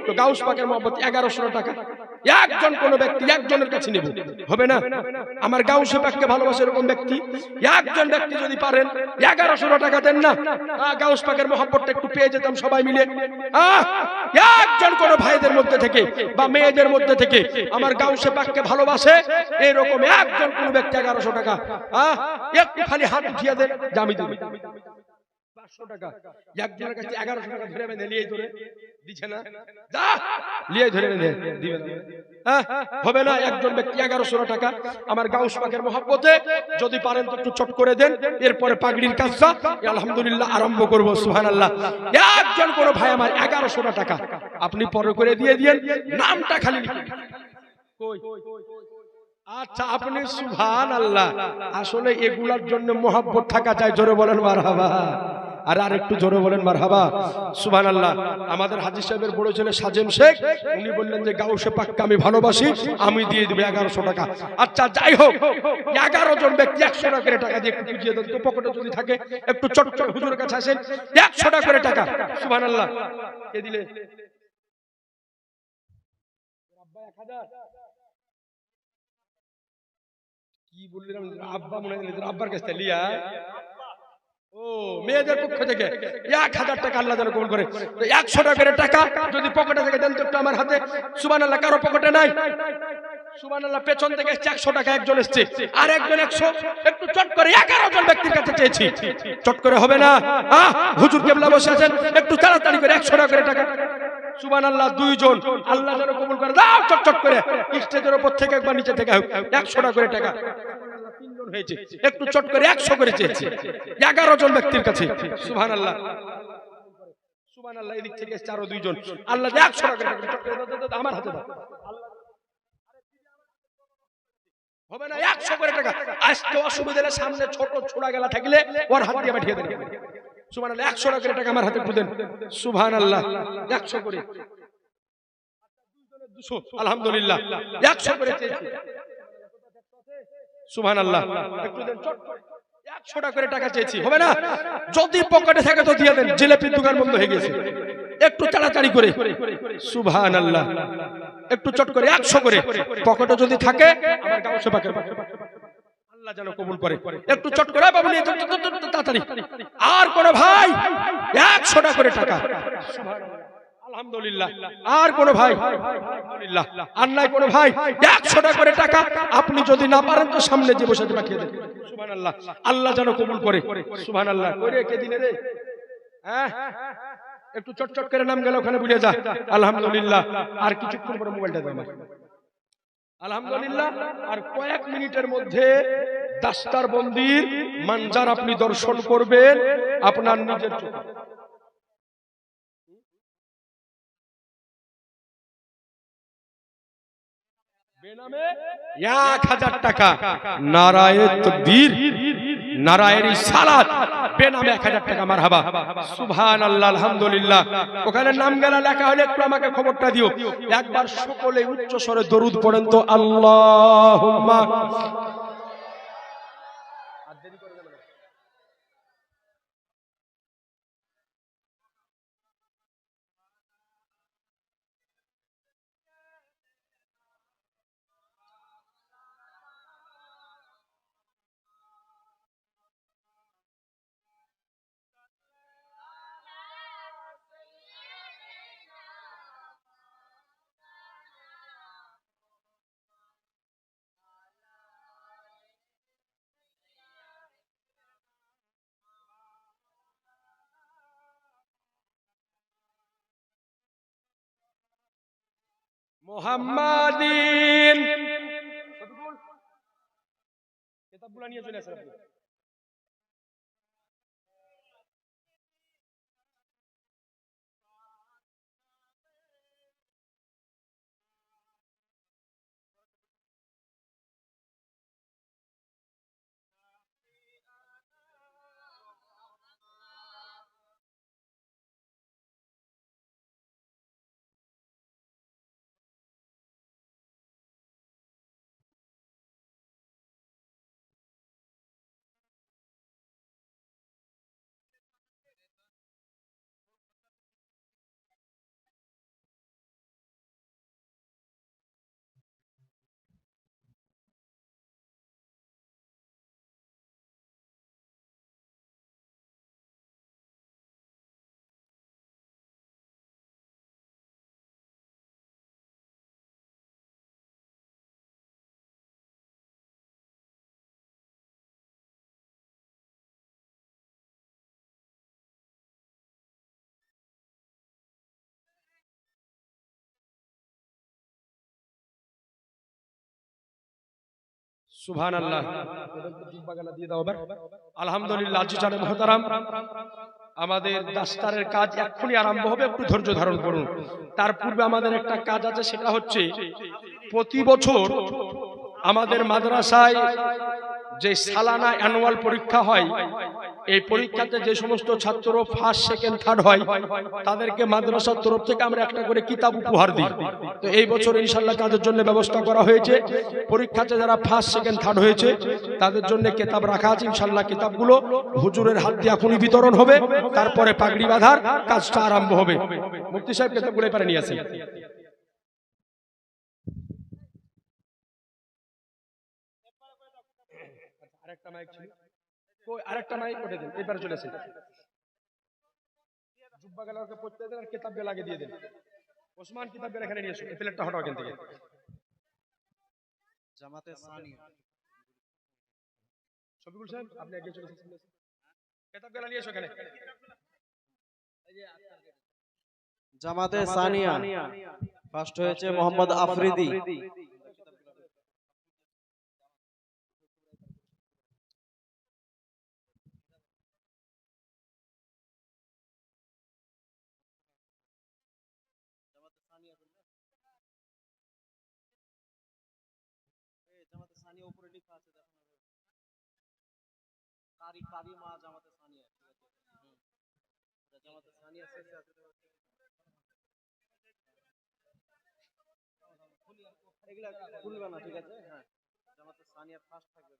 তো গাউস পাকের মহব্বত 1100 টাকা। একজন কোন ব্যক্তি একজনের কাছে নেব, হবে না? আমার গাউসে পাককে ভালোবাসে এরকম ব্যক্তি একজন ব্যক্তি যদি পারেন 1100 টাকা দেন না, গাউস পাকের মহব্বতটা একটু পেয়ে যেতাম সবাই মিলে। একজন কোন ভাইদের মধ্যে থেকে বা মেয়েদের মধ্যে থেকে আমার গাউসে পাককে ভালোবাসে এরকম একজন কোন ব্যক্তি 1100 টাকা একটু খালি হাত উঠিয়ে দেন, জামি দেবে 500 টাকা। একজনের কাছে 1100 টাকা ধরে বেঁধে নিয়ে ধরে দিছে না, যা নিয়ে ধরে বেঁধে দিবে না। হবে না? একজন ব্যক্তি 1100 টাকা আমার গাউস পাকের মহব্বতে যদি পারেন তো একটু চট করে দেন। এরপরে পাগড়ির কাজটা আলহামদুলিল্লাহ আরম্ভ করব। সুবহানাল্লাহ। একজন কোন ভাই আমার 1100 টাকা আপনি পরে করে দিয়ে দিয়েন, নামটা খালি লিখে। কই? আচ্ছা আপনি সুবহানাল্লাহ। আসলে এগুলার জন্য মহব্বত থাকা চাই। জোরে বলেন মারহাবা। আর একটু জোরে বলেন মারহাবা। সুবহানাল্লাহ। আমাদের হাজী সাহেবের বড় ছেলে সাজেম শেখ উনি বললেন যে গাউসে পাককে আমি ভালোবাসি, আমি দিয়ে দেব 1100 টাকা। আচ্ছা যাই হোক, 11 জন ব্যক্তি 100 টাকা করে টাকা দিয়ে একটু বুঝিয়ে দেন তো, পকেটে যদি থাকে একটু চট চট হুজুরের কাছে আসেন, 100 টাকা করে টাকা। সুবহানাল্লাহ। কে দিলে? আব্বা 1000। কি বললাম? আব্বা মনে হয় আব্বার কাছে লিয়া। ও মেয়েদের পক্ষ থেকে 1000 টাকা আল্লাহ যেন কবুল করে। 100 টাকা করে টাকা যদি পকেটে থেকে দেন তো একটু আমার হাতে। সুবহানাল্লাহ। কারো পকেটে নাই? সুবহানাল্লাহ। পেছন থেকে 100 টাকা একজন এসেছে, আর একজন 100। একটু চট করে 11 জন ব্যক্তির কাছে চেয়েছি, চট করে হবে না? হুজুর কেবলা বসে আছেন, একটু তাড়াতাড়ি করে 100 টাকা করে টাকা। সুবহানাল্লাহ। 2 জন আল্লাহ যেন কবুল করে। দাও চট চট করে, স্টেজের উপর থেকে একবার নিচে থেকে হোক 100 টাকা করে টাকা। 3 জন হয়েছে, একটু চট করে 100 করে চেয়েছি 11 জন ব্যক্তির কাছে। সুবহানাল্লাহ। সুবহানাল্লাহ। এদিক থেকে এসেছে আরো 2 জন। আল্লাহ 100 টাকা করে চট করে দাও, আমার হাতে দাও। হবে না? 100 করে টাকা। আজকে অসুবিধা হলে সামনে ছোট ছোড়া গেলা থাকলে ওর হাত দিয়ে পাঠিয়ে দেন। সুবহানাল্লাহ। 100 টাকা করে টাকা আমার হাতে দেন। সুবহানাল্লাহ। 100 করে। আলহামদুলিল্লাহ। 100 করে চেয়েছি। সুবহানাল্লাহ। একটু দেন চট করে। 100 টাকা করে টাকা চেয়েছি, হবে না? যদি পকেটে থাকে তো দিয়ে দেন, জিলাপির দোকান বন্ধ হয়ে গেছে। একটু তাড়াতাড়ি করে। সুবহানাল্লাহ। একটু চট করে 100 করে। পকেটে যদি থাকে আমার গাউসে পাকের আল্লাহ যেন কবুল করে। একটু চট করে বাবু নিয়ে তাড়াতাড়ি। আর কোন ভাই 100 টাকা করে টাকা, আলহামদুলিল্লাহ। আর কোন ভাই, আলহামদুলিল্লাহ। আর নাই কোন ভাই 100 টাকা করে টাকা, আপনি যদি না পারেন তো সামনে যে বসে পাঠিয়ে দেন। সুবহানাল্লাহ, আল্লাহ যেন কবুল করে। সুবহানাল্লাহ। করে কে দিলে রে? হ্যাঁ, একটু চটচট করে নাম গেল ওখানে বুঝে যা। আলহামদুলিল্লাহ। আর কিছুক্ষণ পরে মোবাইলটা দাও আমার। আলহামদুলিল্লাহ। আর কয়েক মিনিটের মধ্যে দাস্তার বন্দির মানজার আপনি দর্শন করবেন আপনার নিজের চোখে। বেনামে 1000 টাকা, নারায়ে তাকবীর, নারায়ে রিসালাত, বেনামে 1000 টাকা। মারহাবা, সুবহানাল্লাহ, আলহামদুলিল্লাহ। ওখানে নাম গেলা লেখা হলে একটু আমাকে খবরটা দিও। একবার সকলে উচ্চ স্বরে দরুদ পড়েন তো, আল্লাহুম্মা। মুহাম্মাদিন, কিতাবগুলো নিয়ে চলে আসেন আপনি। সুবহানাল্লাহ। আলহামদুলিল্লাহ। আজিজানে মুহতারাম, আমাদের দাস্তারের কাজ এক্ষুনি আরম্ভ হবে, একটু ধৈর্য ধারণ করুন। তার পূর্বে আমাদের একটা কাজ আছে, সেটা হচ্ছে প্রতি বছর আমাদের মাদ্রাসায় যে সালানা অ্যানুয়াল পরীক্ষা হয়, এই পরীক্ষাতে যে সমস্ত ছাত্র ফার্স্ট সেকেন্ড থার্ড হয় তাদেরকে মাদ্রাসার তরফ থেকে আমরা একটা করে কিতাব উপহার দিই। তো এই বছর ইনশাআল্লাহ তাদের জন্য ব্যবস্থা করা হয়েছে। পরীক্ষাতে যারা ফার্স্ট সেকেন্ড থার্ড হয়েছে তাদের জন্য কিতাব রাখা আছে। ইনশাআল্লাহ কিতাবগুলো হুজুরের হাত দিয়ে এখনই বিতরণ হবে, তারপরে পাগড়ি বাঁধার কাজটা আরম্ভ হবে। মুফতি সাহেব কিতাবগুলো এপারে নিয়ে আসেন। আরেকটা মাইক ছিল, কই আরেকটা মাইক করে দেন, এবারে চলে আসেন। জুব্বা গালাকে পড়তে দেন আর কিতাব লাগিয়ে দিয়ে দেন। ওসমান কিতাব এখানে নিয়ে এসো, এই প্লেটটা হটাও এখান থেকে। জামাতে সানিয়া, শফিকুল সাহেব আপনি আগে চলে এসেছেন, কিতাব নিয়ে এসো এখানে। জামাতে সানিয়া ফার্স্ট হয়েছে মোহাম্মদ আফ্রিদি। জামাতে সানিয়া উপরে লেখা আছে, দেখুন কারি কারি মা জামাতে সানিয়া, ঠিক আছে। জামাতে সানিয়া শেষে আছে, এগুলা খুলবে না, ঠিক আছে। হ্যাঁ, জামাতে সানিয়া ফার্স্ট থাকবে,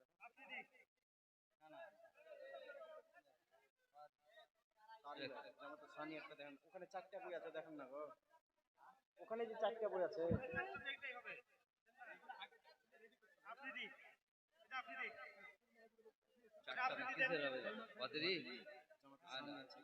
জামাতে সানিয়া একটা দেখেন, ওখানে 4টা বই আছে, দেখেন না গো, ওখানে যে 4টা বই আছে। কিসের হবে? বাতেরই? জামাতের সামনে আছে